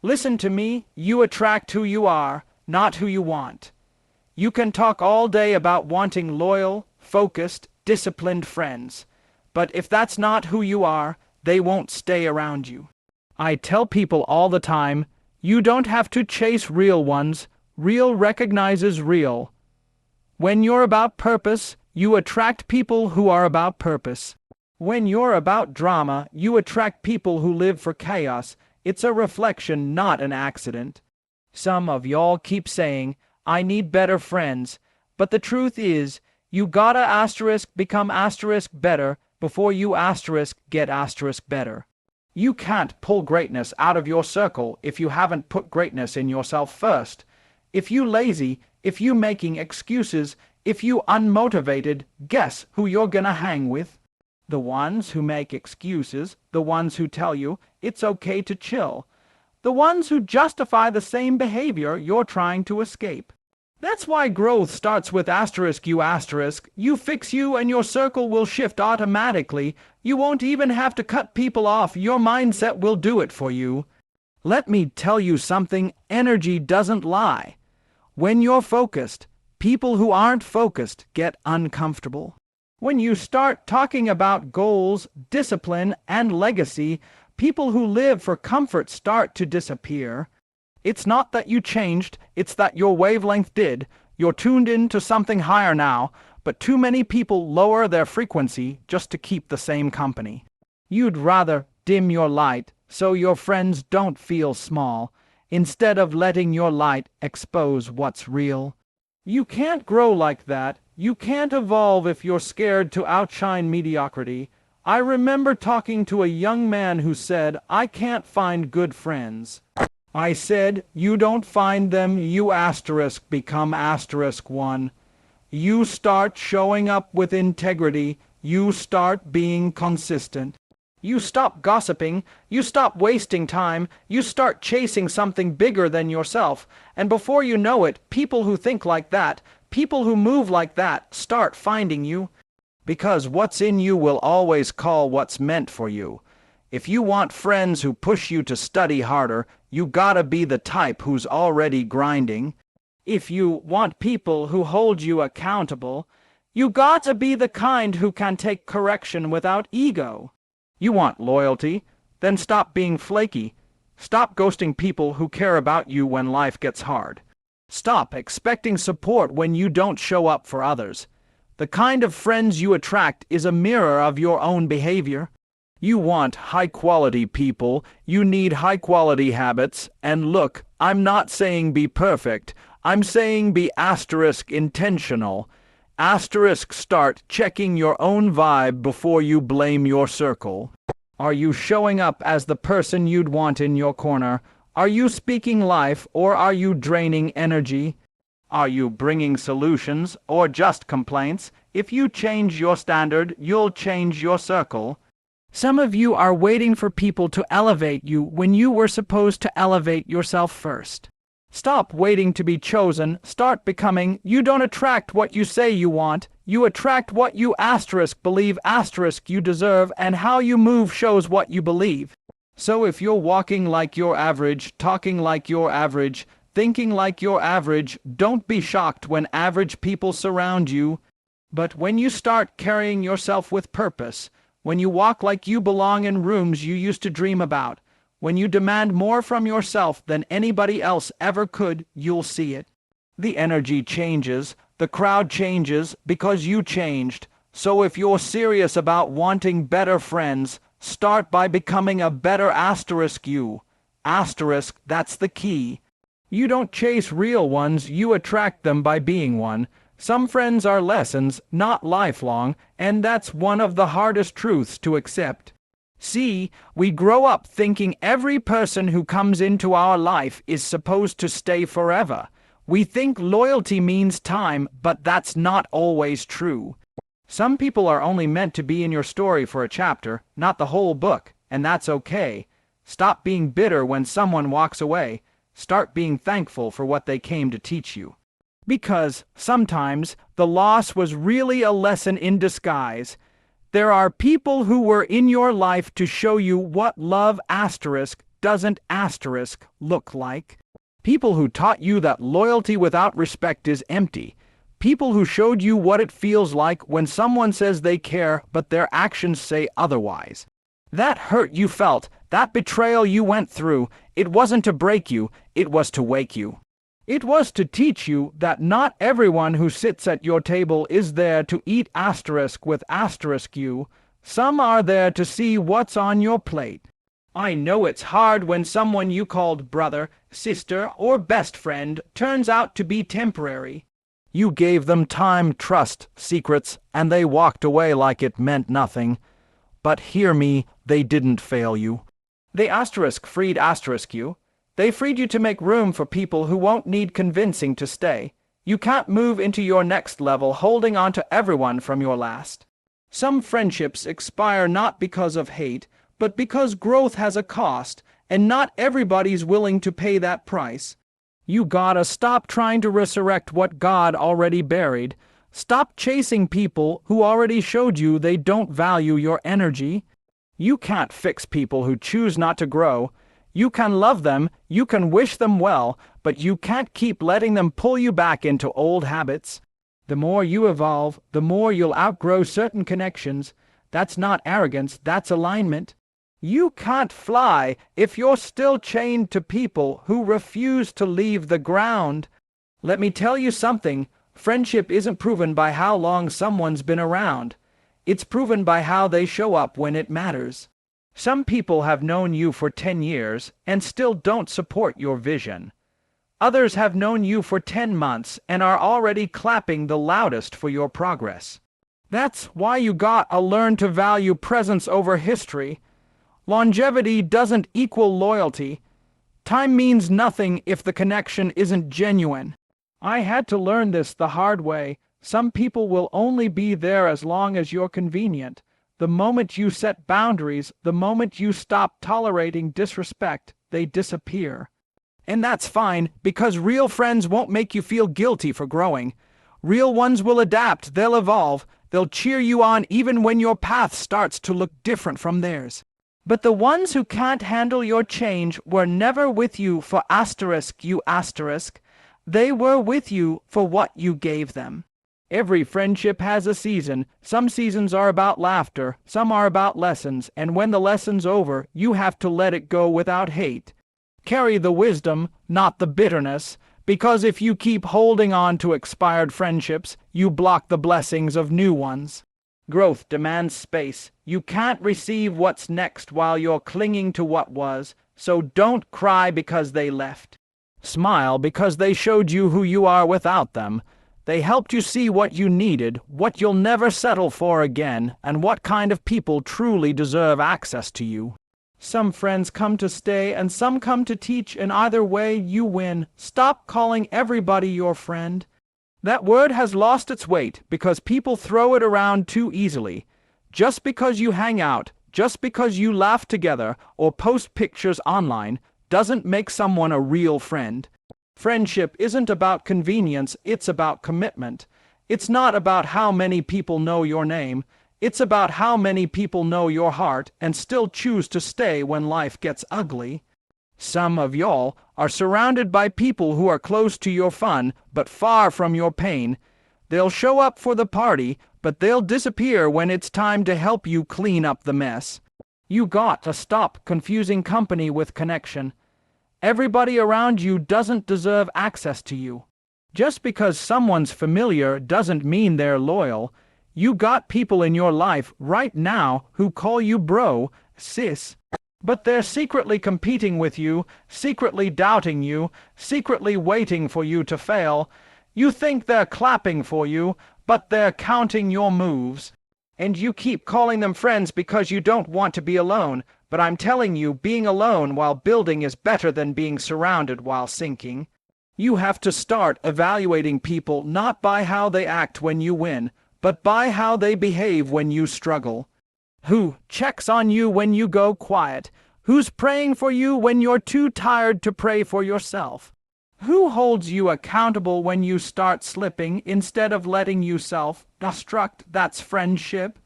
Listen to me, you attract who you are, not who you want. You can talk all day about wanting loyal, focused, disciplined friends, but if that's not who you are, they won't stay around you. I tell people all the time, you don't have to chase real ones, real recognizes real. When you're about purpose, you attract people who are about purpose. When you're about drama, you attract people who live for chaos. It's a reflection, not an accident. Some of y'all keep saying, I need better friends, but the truth is, you gotta become better before you get better. You can't pull greatness out of your circle if you haven't put greatness in yourself first. If you lazy, if you making excuses, if you unmotivated, guess who you're gonna hang with? The ones who make excuses, the ones who tell you it's okay to chill, the ones who justify the same behavior you're trying to escape. That's why growth starts with you fix you and your circle will shift automatically. You won't even have to cut people off. Your mindset will do it for you. Let me tell you something, energy doesn't lie. When you're focused, people who aren't focused get uncomfortable. When you start talking about goals, discipline, and legacy, people who live for comfort start to disappear. It's not that you changed, it's that your wavelength did. You're tuned in to something higher now, but too many people lower their frequency just to keep the same company. You'd rather dim your light so your friends don't feel small, instead of letting your light expose what's real. You can't grow like that. You can't evolve if you're scared to outshine mediocrity. I remember talking to a young man who said, I can't find good friends. I said, you don't find them, you become *1. You start showing up with integrity, you start being consistent. You stop gossiping, you stop wasting time, you start chasing something bigger than yourself, and before you know it, people who think like that, people who move like that, start finding you. Because what's in you will always call what's meant for you. If you want friends who push you to study harder, you gotta be the type who's already grinding. If you want people who hold you accountable, you gotta be the kind who can take correction without ego. You want loyalty? Then stop being flaky. Stop ghosting people who care about you when life gets hard. Stop expecting support when you don't show up for others. The kind of friends you attract is a mirror of your own behavior. You want high-quality people, you need high-quality habits, and look, I'm not saying be perfect, I'm saying be intentional. Start checking your own vibe before you blame your circle. Are you showing up as the person you'd want in your corner? Are you speaking life, or are you draining energy? Are you bringing solutions, or just complaints? If you change your standard, you'll change your circle. Some of you are waiting for people to elevate you when you were supposed to elevate yourself first. Stop waiting to be chosen, start becoming. You don't attract what you say you want, you attract what you believe you deserve, and how you move shows what you believe. So if you're walking like you're average, talking like you're average, thinking like you're average, don't be shocked when average people surround you. But when you start carrying yourself with purpose, when you walk like you belong in rooms you used to dream about, when you demand more from yourself than anybody else ever could, you'll see it. The energy changes, the crowd changes, because you changed. So if you're serious about wanting better friends, start by becoming a better you. That's the key. You don't chase real ones, you attract them by being one. Some friends are lessons, not lifelong, and that's one of the hardest truths to accept. See, we grow up thinking every person who comes into our life is supposed to stay forever. We think loyalty means time, but that's not always true. Some people are only meant to be in your story for a chapter, not the whole book, and that's okay. Stop being bitter when someone walks away. Start being thankful for what they came to teach you. Because sometimes the loss was really a lesson in disguise. There are people who were in your life to show you what love doesn't asterisk look like? People who taught you that loyalty without respect is empty. People who showed you what it feels like when someone says they care but their actions say otherwise. That hurt you felt, that betrayal you went through, it wasn't to break you, it was to wake you. It was to teach you that not everyone who sits at your table is there to eat asterisk with asterisk you. Some are there to see what's on your plate. I know it's hard when someone you called brother, sister, or best friend turns out to be temporary. You gave them time, trust, secrets, and they walked away like it meant nothing. But hear me, they didn't fail you. They freed you. They freed you to make room for people who won't need convincing to stay. You can't move into your next level holding on to everyone from your last. Some friendships expire not because of hate, but because growth has a cost, and not everybody's willing to pay that price. You gotta stop trying to resurrect what God already buried. Stop chasing people who already showed you they don't value your energy. You can't fix people who choose not to grow. You can love them, you can wish them well, but you can't keep letting them pull you back into old habits. The more you evolve, the more you'll outgrow certain connections. That's not arrogance, that's alignment. You can't fly if you're still chained to people who refuse to leave the ground. Let me tell you something, friendship isn't proven by how long someone's been around. It's proven by how they show up when it matters. Some people have known you for 10 years and still don't support your vision. Others have known you for 10 months and are already clapping the loudest for your progress. That's why you gotta learn to value presence over history. Longevity doesn't equal loyalty. Time means nothing if the connection isn't genuine. I had to learn this the hard way. Some people will only be there as long as you're convenient. The moment you set boundaries, the moment you stop tolerating disrespect, they disappear. And that's fine, because real friends won't make you feel guilty for growing. Real ones will adapt, they'll evolve, they'll cheer you on even when your path starts to look different from theirs. But the ones who can't handle your change were never with you for you asterisk. They were with you for what you gave them. Every friendship has a season. Some seasons are about laughter, some are about lessons, and when the lesson's over, you have to let it go without hate. Carry the wisdom, not the bitterness, because if you keep holding on to expired friendships, you block the blessings of new ones. Growth demands space. You can't receive what's next while you're clinging to what was, so don't cry because they left. Smile because they showed you who you are without them. They helped you see what you needed, what you'll never settle for again, and what kind of people truly deserve access to you. Some friends come to stay and some come to teach, and either way you win. Stop calling everybody your friend. That word has lost its weight because people throw it around too easily. Just because you hang out, just because you laugh together or post pictures online, doesn't make someone a real friend. Friendship isn't about convenience, it's about commitment. It's not about how many people know your name. It's about how many people know your heart and still choose to stay when life gets ugly. Some of y'all are surrounded by people who are close to your fun but far from your pain. They'll show up for the party, but they'll disappear when it's time to help you clean up the mess. You got to stop confusing company with connection. Everybody around you doesn't deserve access to you. Just because someone's familiar doesn't mean they're loyal. You got people in your life right now who call you bro, sis, but they're secretly competing with you, secretly doubting you, secretly waiting for you to fail. You think they're clapping for you, but they're counting your moves. And you keep calling them friends because you don't want to be alone. But I'm telling you, being alone while building is better than being surrounded while sinking. You have to start evaluating people not by how they act when you win, but by how they behave when you struggle. Who checks on you when you go quiet? Who's praying for you when you're too tired to pray for yourself? Who holds you accountable when you start slipping instead of letting you self-destruct? That's friendship.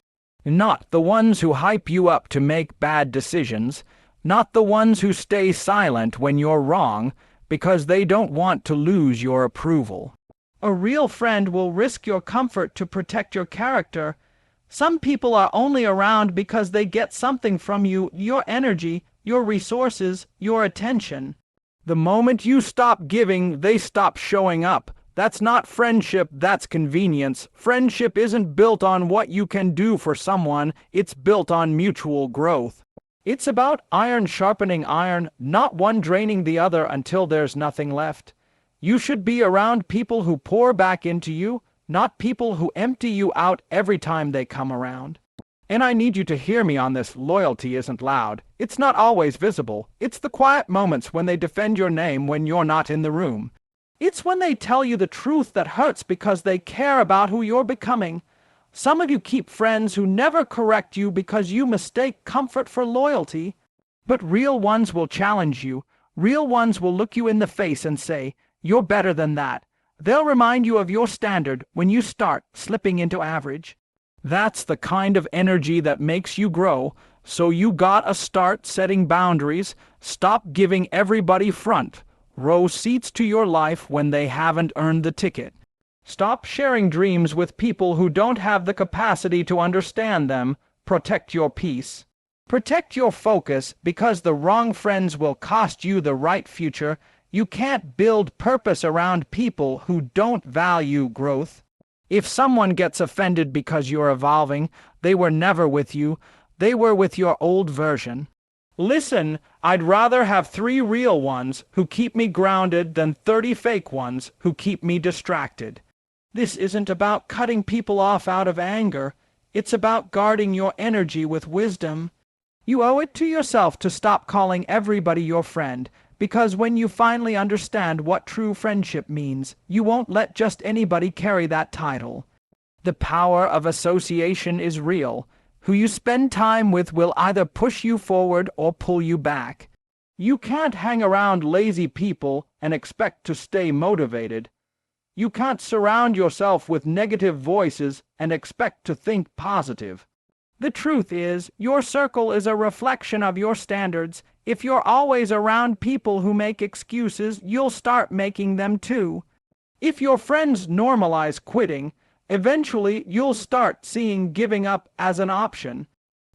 Not the ones who hype you up to make bad decisions. not the ones who stay silent when you're wrong because they don't want to lose your approval. A real friend will risk your comfort to protect your character. Some people are only around because they get something from you, your energy, your resources, your attention. The moment you stop giving, they stop showing up. That's not friendship, that's convenience. Friendship isn't built on what you can do for someone, it's built on mutual growth. It's about iron sharpening iron, not one draining the other until there's nothing left. You should be around people who pour back into you, not people who empty you out every time they come around. And I need you to hear me on this. Loyalty isn't loud. It's not always visible. It's the quiet moments when they defend your name when you're not in the room. It's when they tell you the truth that hurts because they care about who you're becoming. Some of you keep friends who never correct you because you mistake comfort for loyalty. But real ones will challenge you. Real ones will look you in the face and say, "You're better than that." They'll remind you of your standard when you start slipping into average. That's the kind of energy that makes you grow, so you gotta start setting boundaries. Stop giving everybody front row seats to your life when they haven't earned the ticket. Stop sharing dreams with people who don't have the capacity to understand them. Protect your peace. Protect your focus, because the wrong friends will cost you the right future. You can't build purpose around people who don't value growth. If someone gets offended because you're evolving, they were never with you. They were with your old version. Listen, I'd rather have 3 real ones who keep me grounded than 30 fake ones who keep me distracted. This isn't about cutting people off out of anger. It's about guarding your energy with wisdom. You owe it to yourself to stop calling everybody your friend, because when you finally understand what true friendship means, you won't let just anybody carry that title. The power of association is real. Who you spend time with will either push you forward or pull you back. You can't hang around lazy people and expect to stay motivated. You can't surround yourself with negative voices and expect to think positive. The truth is, your circle is a reflection of your standards. If you're always around people who make excuses, you'll start making them too. If your friends normalize quitting, eventually you'll start seeing giving up as an option.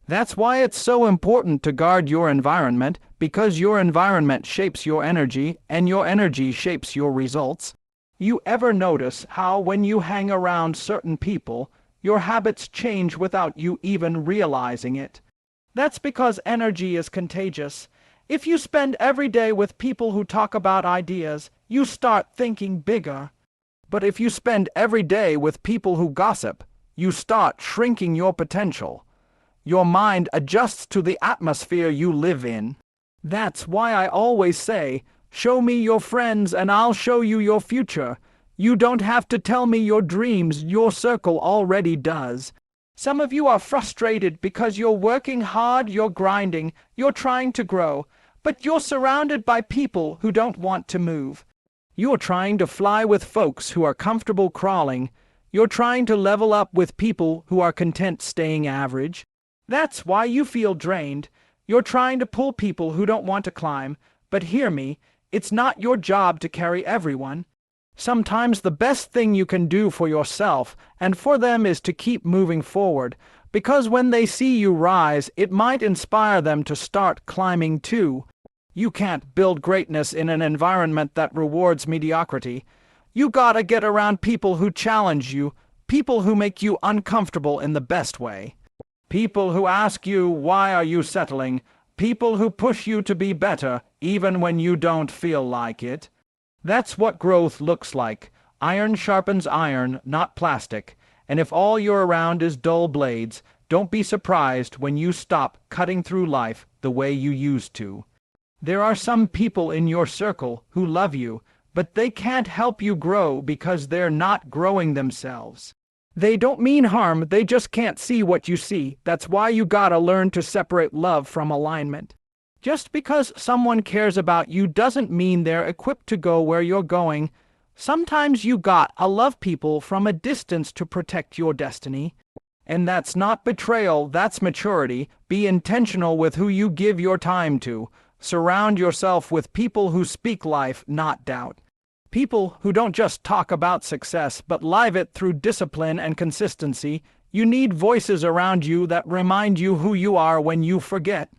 That's why it's so important to guard your environment, because your environment shapes your energy, and your energy shapes your results. You ever notice how when you hang around certain people, your habits change without you even realizing it? That's because energy is contagious. If you spend every day with people who talk about ideas, you start thinking bigger. But if you spend every day with people who gossip, you start shrinking your potential. Your mind adjusts to the atmosphere you live in. That's why I always say, show me your friends and I'll show you your future. You don't have to tell me your dreams, your circle already does. Some of you are frustrated because you're working hard, you're grinding, you're trying to grow, but you're surrounded by people who don't want to move. You're trying to fly with folks who are comfortable crawling. You're trying to level up with people who are content staying average. That's why you feel drained. You're trying to pull people who don't want to climb. But hear me, it's not your job to carry everyone. Sometimes the best thing you can do for yourself and for them is to keep moving forward, because when they see you rise, it might inspire them to start climbing too. You can't build greatness in an environment that rewards mediocrity. You gotta get around people who challenge you, people who make you uncomfortable in the best way. People who ask you, why are you settling? People who push you to be better, even when you don't feel like it. That's what growth looks like. Iron sharpens iron, not plastic. And if all you're around is dull blades, don't be surprised when you stop cutting through life the way you used to. There are some people in your circle who love you, but they can't help you grow because they're not growing themselves. They don't mean harm, they just can't see what you see. That's why you gotta learn to separate love from alignment. Just because someone cares about you doesn't mean they're equipped to go where you're going. Sometimes you gotta love people from a distance to protect your destiny. And that's not betrayal, that's maturity. Be intentional with who you give your time to. Surround yourself with people who speak life, not doubt. People who don't just talk about success, but live it through discipline and consistency. You need voices around you that remind you who you are when you forget.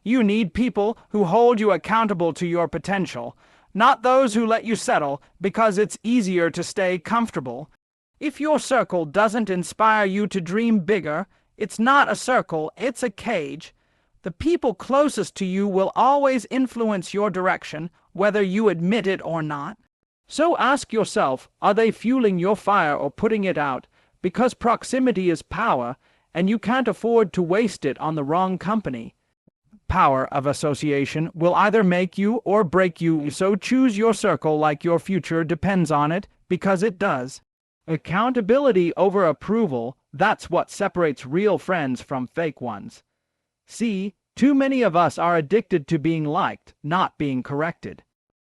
You need people who hold you accountable to your potential, not those who let you settle because it's easier to stay comfortable. If your circle doesn't inspire you to dream bigger, it's not a circle, it's a cage. The people closest to you will always influence your direction, whether you admit it or not. So ask yourself, are they fueling your fire or putting it out? Because proximity is power, and you can't afford to waste it on the wrong company. Power of association will either make you or break you, so choose your circle like your future depends on it, because it does. Accountability over approval, that's what separates real friends from fake ones. See, too many of us are addicted to being liked, not being corrected.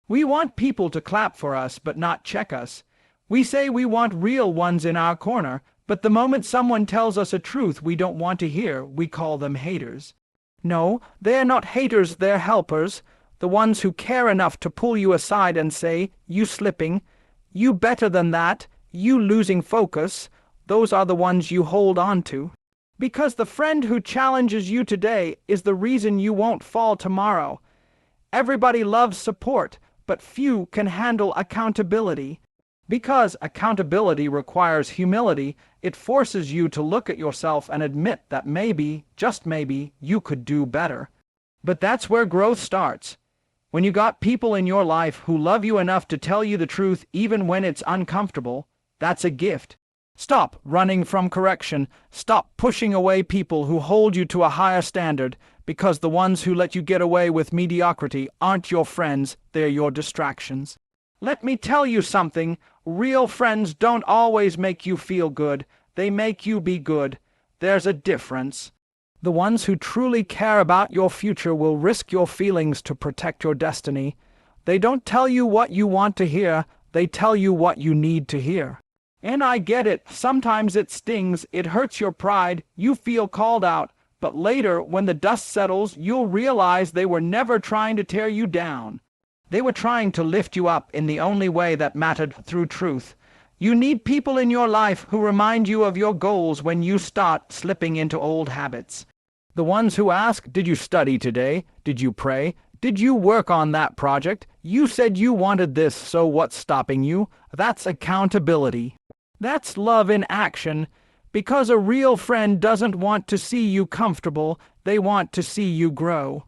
We want people to clap for us but not check us. We say we want real ones in our corner, but the moment someone tells us a truth we don't want to hear, we call them haters. No, they're not haters, they're helpers. The ones who care enough to pull you aside and say, you slipping, you better than that, you losing focus, those are the ones you hold on to. Because the friend who challenges you today is the reason you won't fall tomorrow. Everybody loves support, but few can handle accountability. Because accountability requires humility, it forces you to look at yourself and admit that maybe, just maybe, you could do better. But that's where growth starts. When you got people in your life who love you enough to tell you the truth even when it's uncomfortable, that's a gift. Stop running from correction. Stop pushing away people who hold you to a higher standard, because the ones who let you get away with mediocrity aren't your friends, they're your distractions. Let me tell you something. Real friends don't always make you feel good. They make you be good. There's a difference. The ones who truly care about your future will risk your feelings to protect your destiny. They don't tell you what you want to hear. They tell you what you need to hear. And I get it. Sometimes it stings. It hurts your pride. You feel called out. But later, when the dust settles, you'll realize they were never trying to tear you down. They were trying to lift you up in the only way that mattered, through truth. You need people in your life who remind you of your goals when you start slipping into old habits. The ones who ask, did you study today? Did you pray? Did you work on that project? You said you wanted this, so what's stopping you? That's accountability. That's love in action. Because a real friend doesn't want to see you comfortable, they want to see you grow.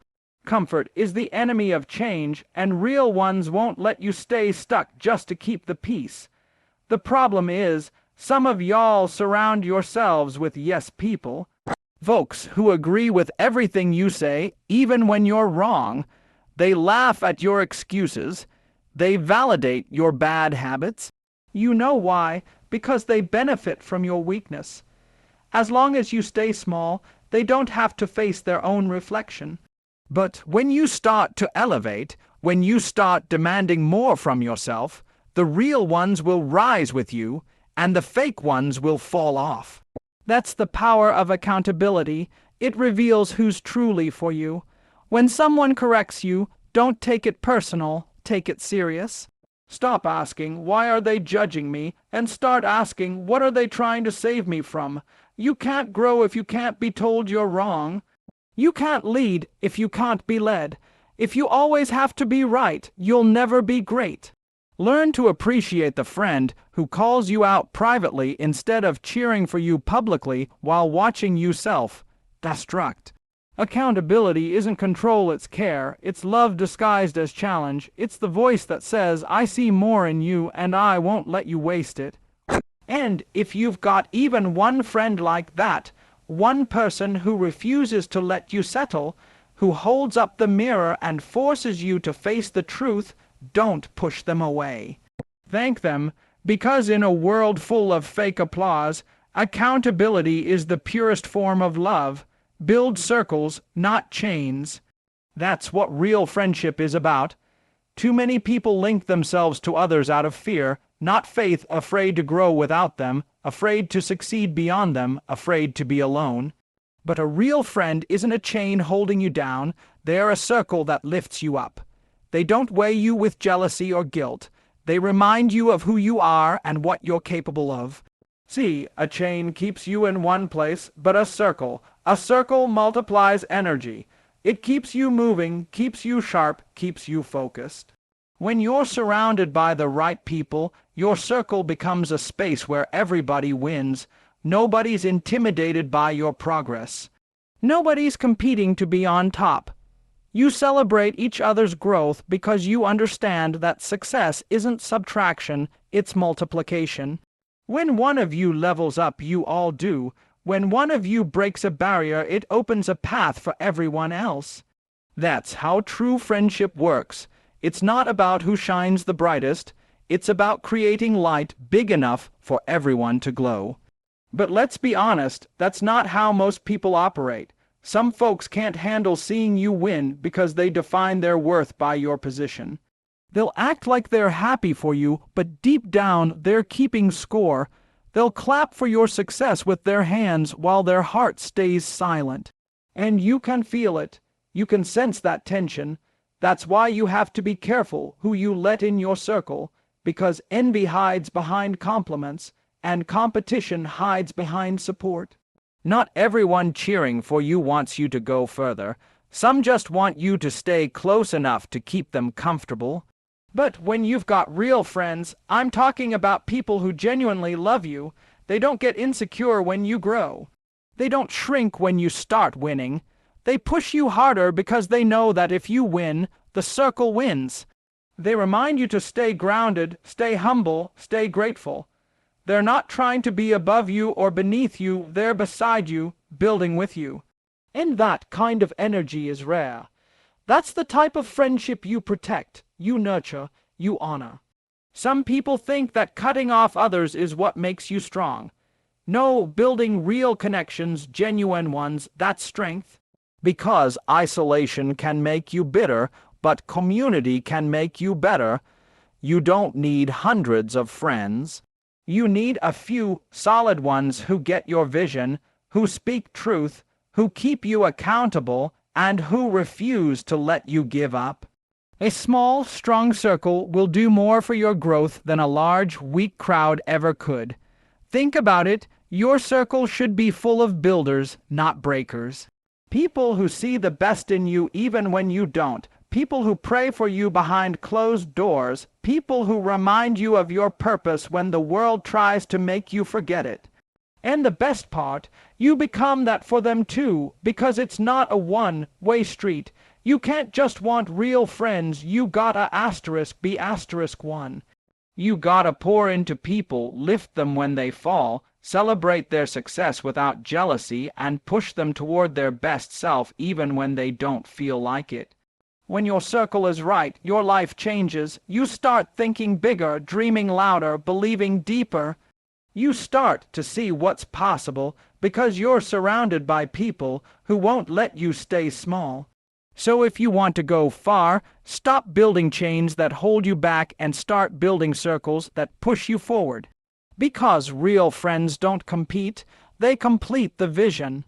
Comfort is the enemy of change, and real ones won't let you stay stuck just to keep the peace. The problem is, some of y'all surround yourselves with yes people. Folks who agree with everything you say, even when you're wrong. They laugh at your excuses. They validate your bad habits. You know why? Because they benefit from your weakness. As long as you stay small, they don't have to face their own reflection. But when you start to elevate, when you start demanding more from yourself, the real ones will rise with you, and the fake ones will fall off. That's the power of accountability. It reveals who's truly for you. When someone corrects you, don't take it personal, take it serious. Stop asking, why are they judging me? And start asking, what are they trying to save me from? You can't grow if you can't be told you're wrong. You can't lead if you can't be led. If you always have to be right, you'll never be great. Learn to appreciate the friend who calls you out privately instead of cheering for you publicly while watching you self-destruct. Accountability isn't control, it's care. It's love disguised as challenge. It's the voice that says, I see more in you and I won't let you waste it. And if you've got even one friend like that, one person who refuses to let you settle, who holds up the mirror and forces you to face the truth, don't push them away. Thank them, because in a world full of fake applause, accountability is the purest form of love. Build circles, not chains. That's what real friendship is about. Too many people link themselves to others out of fear, not faith, afraid to grow without them. afraid to succeed beyond them, afraid to be alone. But a real friend isn't a chain holding you down, they're a circle that lifts you up. They don't weigh you with jealousy or guilt. They remind you of who you are and what you're capable of. See, a chain keeps you in one place, but a circle multiplies energy. It keeps you moving, keeps you sharp, keeps you focused. When you're surrounded by the right people, your circle becomes a space where everybody wins. Nobody's intimidated by your progress. Nobody's competing to be on top. You celebrate each other's growth because you understand that success isn't subtraction, it's multiplication. When one of you levels up, you all do. When one of you breaks a barrier, it opens a path for everyone else. That's how true friendship works. It's not about who shines the brightest. It's about creating light big enough for everyone to glow. But let's be honest, that's not how most people operate. Some folks can't handle seeing you win because they define their worth by your position. They'll act like they're happy for you, but deep down they're keeping score. They'll clap for your success with their hands while their heart stays silent. And you can feel it. You can sense that tension. That's why you have to be careful who you let in your circle, because envy hides behind compliments, and competition hides behind support. Not everyone cheering for you wants you to go further. Some just want you to stay close enough to keep them comfortable. But when you've got real friends, I'm talking about people who genuinely love you. They don't get insecure when you grow. They don't shrink when you start winning. They push you harder because they know that if you win, the circle wins. They remind you to stay grounded, stay humble, stay grateful. They're not trying to be above you or beneath you, they're beside you, building with you. And that kind of energy is rare. That's the type of friendship you protect, you nurture, you honor. Some people think that cutting off others is what makes you strong. No, building real connections, genuine ones, that's strength. Because isolation can make you bitter, but community can make you better. You don't need hundreds of friends. You need a few solid ones who get your vision, who speak truth, who keep you accountable, and who refuse to let you give up. A small, strong circle will do more for your growth than a large, weak crowd ever could. Think about it. Your circle should be full of builders, not breakers. People who see the best in you even when you don't. People who pray for you behind closed doors. People who remind you of your purpose when the world tries to make you forget it. And the best part, you become that for them too, because it's not a one-way street. You can't just want real friends, you gotta be *1. You gotta pour into people, lift them when they fall, celebrate their success without jealousy, and push them toward their best self even when they don't feel like it. When your circle is right, your life changes. You start thinking bigger, dreaming louder, believing deeper. You start to see what's possible because you're surrounded by people who won't let you stay small. So if you want to go far, stop building chains that hold you back and start building circles that push you forward. Because real friends don't compete, they complete the vision.